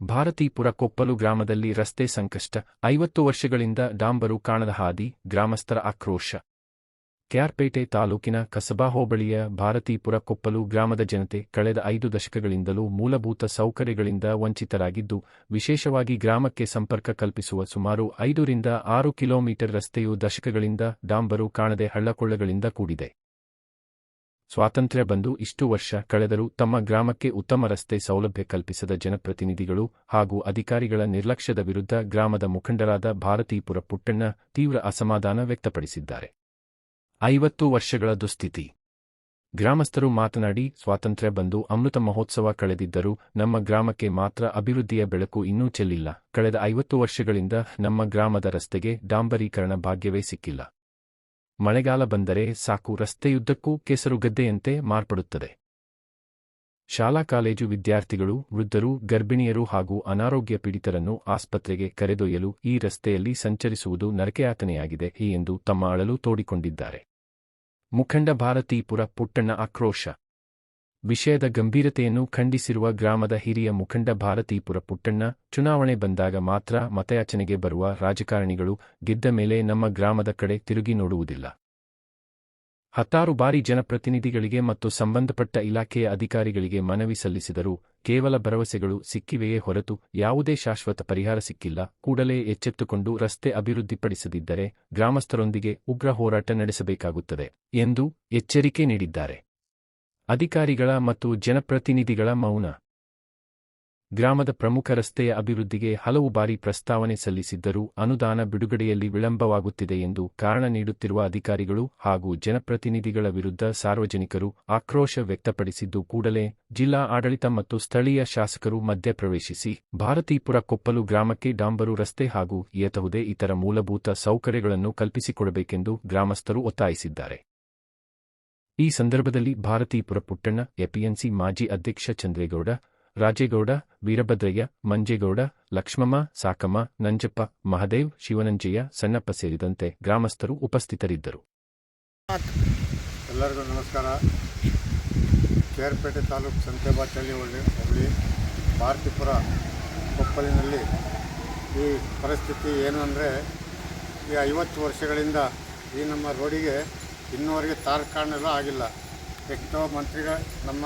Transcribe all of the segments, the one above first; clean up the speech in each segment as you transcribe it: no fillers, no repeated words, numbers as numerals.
ಭಾರತೀಪುರ ಕೊಪ್ಪಲು ಗ್ರಾಮದಲ್ಲಿ ರಸ್ತೆ ಸಂಕಷ್ಟ, 50 ವರ್ಷಗಳಿಂದ ಡಾಂಬರು ಕಾಣದ ಹಾದಿ, ಗ್ರಾಮಸ್ಥರ ಆಕ್ರೋಶ. ಕೆಆರ್ಪೇಟೆ ತಾಲೂಕಿನ ಕಸಬಾ ಹೋಬಳಿಯ ಭಾರತೀಪುರ ಕೊಪ್ಪಲು ಗ್ರಾಮದ ಜನತೆ ಕಳೆದ 5 ದಶಕಗಳಿಂದಲೂ ಮೂಲಭೂತ ಸೌಕರ್ಯಗಳಿಂದ ವಂಚಿತರಾಗಿದ್ದು, ವಿಶೇಷವಾಗಿ ಗ್ರಾಮಕ್ಕೆ ಸಂಪರ್ಕ ಕಲ್ಪಿಸುವ ಸುಮಾರು 5 ರಿಂದ 6 ಕಿಲೋಮೀಟರ್ ರಸ್ತೆಯು ದಶಕಗಳಿಂದ ಡಾಂಬರು ಕಾಣದೆ ಹಳ್ಳಕೊಳ್ಳಗಳಿಂದ ಕೂಡಿದೆ. ಸ್ವಾತಂತ್ರ್ಯ ಬಂದು ಇಷ್ಟು ವರ್ಷ ಕಳೆದರೂ ತಮ್ಮ ಗ್ರಾಮಕ್ಕೆ ಉತ್ತಮ ರಸ್ತೆ ಸೌಲಭ್ಯ ಕಲ್ಪಿಸದ ಜನಪ್ರತಿನಿಧಿಗಳು ಹಾಗೂ ಅಧಿಕಾರಿಗಳ ನಿರ್ಲಕ್ಷ್ಯದ ವಿರುದ್ಧ ಗ್ರಾಮದ ಮುಖಂಡರಾದ ಭಾರತೀಪುರ ಪುಟ್ಟಣ್ಣ ತೀವ್ರ ಅಸಮಾಧಾನ ವ್ಯಕ್ತಪಡಿಸಿದ್ದಾರೆ. 50 ವರ್ಷಗಳ ದುಸ್ಥಿತಿ. ಗ್ರಾಮಸ್ಥರು ಮಾತನಾಡಿ, ಸ್ವಾತಂತ್ರ್ಯ ಬಂದು ಅಮೃತ ಮಹೋತ್ಸವ ಕಳೆದಿದ್ದರೂ ನಮ್ಮ ಗ್ರಾಮಕ್ಕೆ ಮಾತ್ರ ಅಭಿವೃದ್ಧಿಯ ಬೆಳಕು ಇನ್ನೂ ಚೆಲ್ಲಿಲ್ಲ. ಕಳೆದ 50 ವರ್ಷಗಳಿಂದ ನಮ್ಮ ಗ್ರಾಮದ ರಸ್ತೆಗೆ ಡಾಂಬರೀಕರಣ ಭಾಗ್ಯವೇ ಸಿಕ್ಕಿಲ್ಲ. ಮಳೆಗಾಲ ಬಂದರೆ ಸಾಕು, ರಸ್ತೆಯುದ್ದಕ್ಕೂ ಕೆಸರುಗದ್ದೆಯಂತೆ ಮಾರ್ಪಡುತ್ತದೆ. ಶಾಲಾ ಕಾಲೇಜು ವಿದ್ಯಾರ್ಥಿಗಳು, ವೃದ್ಧರು, ಗರ್ಭಿಣಿಯರು ಹಾಗೂ ಅನಾರೋಗ್ಯ ಪೀಡಿತರನ್ನು ಆಸ್ಪತ್ರೆಗೆ ಕರೆದೊಯ್ಯಲು ಈ ರಸ್ತೆಯಲ್ಲಿ ಸಂಚರಿಸುವುದು ನರಕಯಾತನೆಯಾಗಿದೆ ಎಂದು ತಮ್ಮ ಅಳಲು ತೋಡಿಕೊಂಡಿದ್ದಾರೆ. ಮುಖಂಡ ಭಾರತೀಪುರ ಪುಟ್ಟಣ್ಣ ಆಕ್ರೋಶ. ವಿಷಯದ ಗಂಭೀರತೆಯನ್ನು ಖಂಡಿಸಿರುವ ಗ್ರಾಮದ ಹಿರಿಯ ಮುಖಂಡ ಭಾರತೀಪುರ ಪುಟ್ಟಣ್ಣ, ಚುನಾವಣೆ ಬಂದಾಗ ಮಾತ್ರ ಮತಯಾಚನೆಗೆ ಬರುವ ರಾಜಕಾರಣಿಗಳು ಗೆದ್ದ ಮೇಲೆ ನಮ್ಮ ಗ್ರಾಮದ ಕಡೆ ತಿರುಗಿ ನೋಡುವುದಿಲ್ಲ. 10 ಬಾರಿ ಜನಪ್ರತಿನಿಧಿಗಳಿಗೆ ಮತ್ತು ಸಂಬಂಧಪಟ್ಟ ಇಲಾಖೆಯ ಅಧಿಕಾರಿಗಳಿಗೆ ಮನವಿ ಸಲ್ಲಿಸಿದರೂ ಕೇವಲ ಭರವಸೆಗಳು ಸಿಕ್ಕಿವೆಯೇ ಹೊರತು ಯಾವುದೇ ಶಾಶ್ವತ ಪರಿಹಾರ ಸಿಕ್ಕಿಲ್ಲ. ಕೂಡಲೇ ಎಚ್ಚೆತ್ತುಕೊಂಡು ರಸ್ತೆ ಅಭಿವೃದ್ಧಿಪಡಿಸದಿದ್ದರೆ ಗ್ರಾಮಸ್ಥರೊಂದಿಗೆ ಉಗ್ರ ಹೋರಾಟ ನಡೆಸಬೇಕಾಗುತ್ತದೆ ಎಂದು ಎಚ್ಚರಿಕೆ ನೀಡಿದ್ದಾರೆ. ಅಧಿಕಾರಿಗಳ ಮತ್ತು ಜನಪ್ರತಿನಿಧಿಗಳ ಮೌನ. ಗ್ರಾಮದ ಪ್ರಮುಖ ರಸ್ತೆಯ ಅಭಿವೃದ್ಧಿಗೆ ಹಲವು ಬಾರಿ ಪ್ರಸ್ತಾವನೆ ಸಲ್ಲಿಸಿದ್ದರೂ ಅನುದಾನ ಬಿಡುಗಡೆಯಲ್ಲಿ ವಿಳಂಬವಾಗುತ್ತಿದೆ ಎಂದು ಕಾರಣ ನೀಡುತ್ತಿರುವ ಅಧಿಕಾರಿಗಳು ಹಾಗೂ ಜನಪ್ರತಿನಿಧಿಗಳ ವಿರುದ್ಧ ಸಾರ್ವಜನಿಕರು ಆಕ್ರೋಶ ವ್ಯಕ್ತಪಡಿಸಿದ್ದು, ಕೂಡಲೇ ಜಿಲ್ಲಾ ಆಡಳಿತ ಮತ್ತು ಸ್ಥಳೀಯ ಶಾಸಕರು ಮಧ್ಯಪ್ರವೇಶಿಸಿ ಭಾರತೀಪುರ ಕೊಪ್ಪಲು ಗ್ರಾಮಕ್ಕೆ ಡಾಂಬರು ರಸ್ತೆ ಹಾಗೂ ಯತಹುದೇ ಇತರ ಮೂಲಭೂತ ಸೌಕರ್ಯಗಳನ್ನು ಕಲ್ಪಿಸಿಕೊಡಬೇಕೆಂದು ಗ್ರಾಮಸ್ಥರು ಒತ್ತಾಯಿಸಿದ್ದಾರೆ. ಈ ಸಂದರ್ಭದಲ್ಲಿ ಭಾರತೀಪುರ ಪುಟ್ಟಣ್ಣ, ಎಪಿಎಂಸಿ ಮಾಜಿ ಅಧ್ಯಕ್ಷ ಚಂದ್ರೇಗೌಡ, ರಾಜೇಗೌಡ, ವೀರಭದ್ರಯ್ಯ, ಮಂಜೇಗೌಡ, ಲಕ್ಷ್ಮಮ್ಮ, ಸಾಕಮ್ಮ, ನಂಜಪ್ಪ, ಮಹದೇವ್, ಶಿವನಂಜಯ್ಯ, ಸಣ್ಣಪ್ಪ ಸೇರಿದಂತೆ ಗ್ರಾಮಸ್ಥರು ಉಪಸ್ಥಿತರಿದ್ದರು. ಎಲ್ಲರಿಗೂ ನಮಸ್ಕಾರ. ಕೆಆರ್ಪೇಟೆ ತಾಲೂಕು ಸಂತೆಬಾಚಳ್ಳಿ ಹೋಬಳಿ ಭಾರತೀಪುರ ಕೊಪ್ಪಲಿನಲ್ಲಿ ಈ ಪರಿಸ್ಥಿತಿ ಏನು ಅಂದರೆ, ಈ 50 ವರ್ಷಗಳಿಂದ ಈ ನಮ್ಮ ರೋಡಿಗೆ ಇನ್ನೂವರೆಗೆ ತಾರ್ ಕಾಣಲು ಆಗಿಲ್ಲ. ಎಷ್ಟೋ ಮಂತ್ರಿಗಳು ನಮ್ಮ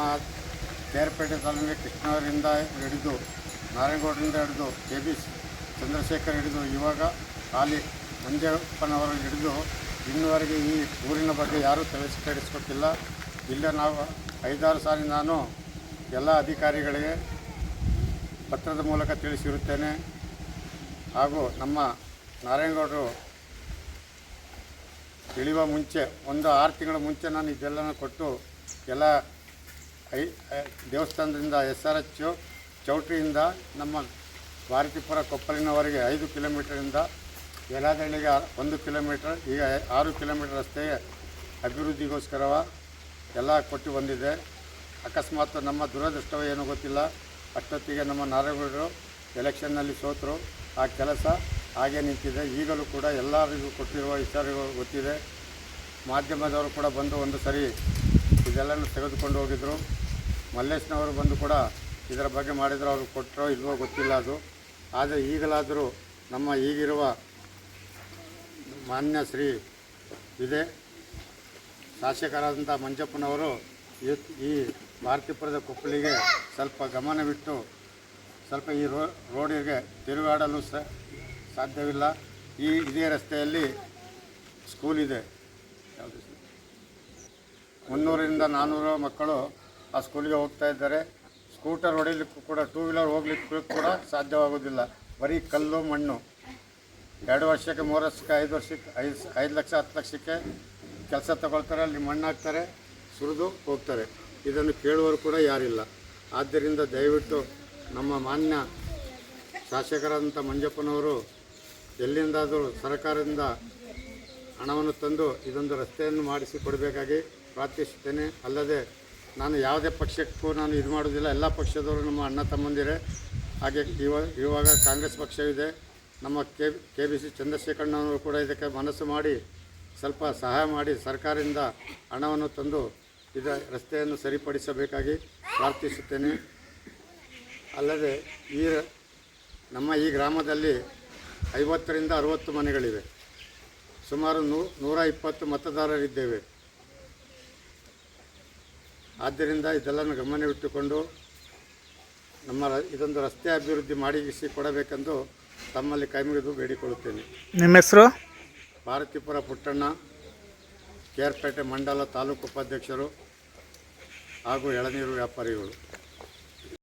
ಕೆಆರ್ಪೇಟೆ ತಾಲೂಕಿಗೆ ಕೃಷ್ಣವರಿಂದ ಹಿಡಿದು ನಾರಾಯಣಗೌಡರಿಂದ ಹಿಡಿದು ಕೆ.ಬಿ. ಚಂದ್ರಶೇಖರ್ ಹಿಡಿದು ಇವಾಗ ಖಾಲಿ ಮಂಜಪ್ಪನವರು ಹಿಡಿದು ಇನ್ನುವರೆಗೆ ಈ ಊರಿನ ಬಗ್ಗೆ ಯಾರೂ ಕೆಡಿಸ್ಕೊಟ್ಟಿಲ್ಲ. ಇಲ್ಲೇ ನಾವು 5-6 ಸಾರಿ ನಾನು ಎಲ್ಲ ಅಧಿಕಾರಿಗಳಿಗೆ ಪತ್ರದ ಮೂಲಕ ತಿಳಿಸಿರುತ್ತೇನೆ. ಹಾಗೂ ನಮ್ಮ ನಾರಾಯಣಗೌಡರು ಇಳಿಯುವ ಮುಂಚೆ 6 ತಿಂಗಳ ಮುಂಚೆ ನಾನು ಇದೆಲ್ಲನ ಕೊಟ್ಟು ಎಲ್ಲ ದೇವಸ್ಥಾನದಿಂದ SRH ಚೌಟ್ರಿಯಿಂದ ನಮ್ಮ ಭಾರತೀಪುರ ಕೊಪ್ಪಲಿನವರೆಗೆ 5 ಕಿಲೋಮೀಟರಿಂದ ಯಲಾದಹಳ್ಳಿಗೆ 1 ಕಿಲೋಮೀಟರ್, ಈಗ 6 ಕಿಲೋಮೀಟರ್ ರಸ್ತೆಗೆ ಅಭಿವೃದ್ಧಿಗೋಸ್ಕರ ಎಲ್ಲ ಕೊಟ್ಟು ಬಂದಿದೆ. ಅಕಸ್ಮಾತ್ ನಮ್ಮ ದುರದೃಷ್ಟವೋ ಏನೋ ಗೊತ್ತಿಲ್ಲ, ಅಷ್ಟೊತ್ತಿಗೆ ನಮ್ಮ ನಾರಾಯಣಗೌಡರು ಎಲೆಕ್ಷನ್ನಲ್ಲಿ ಸೋತರು. ಆ ಕೆಲಸ ಹಾಗೆ ನಿಂತಿದೆ. ಈಗಲೂ ಕೂಡ ಎಲ್ಲರಿಗೂ ಕೊಟ್ಟಿರುವ ವಿಚಾರಗಳು ಗೊತ್ತಿದೆ. ಮಾಧ್ಯಮದವರು ಕೂಡ ಬಂದು ಒಂದು ಸರಿ ಇದೆಲ್ಲನೂ ತೆಗೆದುಕೊಂಡು ಹೋಗಿದ್ದರು. ಮಲ್ಲೇಶ್ನವರು ಬಂದು ಕೂಡ ಇದರ ಬಗ್ಗೆ ಮಾಡಿದ್ರು, ಅವರು ಕೊಟ್ಟರೋ ಇಲ್ವೋ ಗೊತ್ತಿಲ್ಲ ಅದು. ಆದರೆ ಈಗಲಾದರೂ ನಮ್ಮ ಈಗಿರುವ ಮಾನ್ಯ ಶ್ರೀ ಇದೆ ಶಾಸಕರಾದಂಥ ಮಂಜಪ್ಪನವರು ಈ ಭಾರತೀಪುರದ ಕೊಪ್ಪಲಿಗೆ ಸ್ವಲ್ಪ ಗಮನವಿಟ್ಟು ಸ್ವಲ್ಪ ಈ ರೋಡಿಗೆ ತಿರುಗಾಡಲು ಸಾಧ್ಯವಿಲ್ಲ. ಇದೇ ರಸ್ತೆಯಲ್ಲಿ ಸ್ಕೂಲ್ ಇದೆ. 300ರಿಂದ 400 ಮಕ್ಕಳು ಆ ಸ್ಕೂಲಿಗೆ ಹೋಗ್ತಾ ಇದ್ದಾರೆ. ಸ್ಕೂಟರ್ ಹೊಡಿಲಿಕ್ಕೂ ಕೂಡ, 2 ವೀಲರ್ ಹೋಗ್ಲಿಕ್ಕೂ ಕೂಡ ಸಾಧ್ಯವಾಗೋದಿಲ್ಲ. ಬರೀ ಕಲ್ಲು ಮಣ್ಣು. 2 ವರ್ಷಕ್ಕೆ 3 ವರ್ಷಕ್ಕೆ 5 ವರ್ಷಕ್ಕೆ 5 ಲಕ್ಷ 10 ಲಕ್ಷಕ್ಕೆ ಕೆಲಸ ತಗೊಳ್ತಾರೆ. ಅಲ್ಲಿ ಮಣ್ಣು ಹಾಕ್ತಾರೆ, ಸುರಿದು ಹೋಗ್ತಾರೆ. ಇದನ್ನು ಕೇಳುವವರು ಕೂಡ ಯಾರಿಲ್ಲ. ಆದ್ದರಿಂದ ದಯವಿಟ್ಟು ನಮ್ಮ ಮಾನ್ಯ ಶಾಸಕರಾದಂಥ ಮಂಜಪ್ಪನವರು ಎಲ್ಲಿಂದಾದರೂ ಸರ್ಕಾರದಿಂದ ಹಣವನ್ನು ತಂದು ಇದೊಂದು ರಸ್ತೆಯನ್ನು ಮಾಡಿಸಿ ಕೊಡಬೇಕಾಗಿ ಪ್ರಾರ್ಥಿಸುತ್ತೇನೆ. ಅಲ್ಲದೆ ನಾನು ಯಾವುದೇ ಪಕ್ಷಕ್ಕೂ ನಾನು ಇದು ಮಾಡೋದಿಲ್ಲ. ಎಲ್ಲ ಪಕ್ಷದವರು ನಮ್ಮ ಅಣ್ಣ ತಮ್ಮಂದಿರೇ. ಹಾಗೆ ಇವಾಗ ಕಾಂಗ್ರೆಸ್ ಪಕ್ಷವಿದೆ. ನಮ್ಮ ಕೆ.ಬಿ.ಸಿ. ಚಂದ್ರಶೇಖರಣ್ಣವರು ಕೂಡ ಇದಕ್ಕೆ ಮನಸ್ಸು ಮಾಡಿ ಸ್ವಲ್ಪ ಸಹಾಯ ಮಾಡಿ ಸರ್ಕಾರದಿಂದ ಹಣವನ್ನು ತಂದು ರಸ್ತೆಯನ್ನು ಸರಿಪಡಿಸಬೇಕಾಗಿ ಪ್ರಾರ್ಥಿಸುತ್ತೇನೆ. ಅಲ್ಲದೆ ನಮ್ಮ ಈ ಗ್ರಾಮದಲ್ಲಿ 50ರಿಂದ 60 ಮನೆಗಳಿವೆ. ಸುಮಾರು 120 ಮತದಾರರಿದ್ದೇವೆ. ಆದ್ದರಿಂದ ಇದೆಲ್ಲವನ್ನು ಗಮನವಿಟ್ಟುಕೊಂಡು ಇದೊಂದು ರಸ್ತೆ ಅಭಿವೃದ್ಧಿ ಮಾಡಿಸಿ ಕೊಡಬೇಕೆಂದು ತಮ್ಮಲ್ಲಿ ಕೈಮುಗಿದು ಬೇಡಿಕೊಳ್ಳುತ್ತೇನೆ. ನಿಮ್ಮ ಹೆಸರು? ಭಾರತೀಪುರ ಪುಟ್ಟಣ್ಣ, ಕೇರ್ಪೇಟೆ ಮಂಡಲ ತಾಲೂಕು ಉಪಾಧ್ಯಕ್ಷರು ಹಾಗೂ ಎಳನೀರು ವ್ಯಾಪಾರಿಗಳು.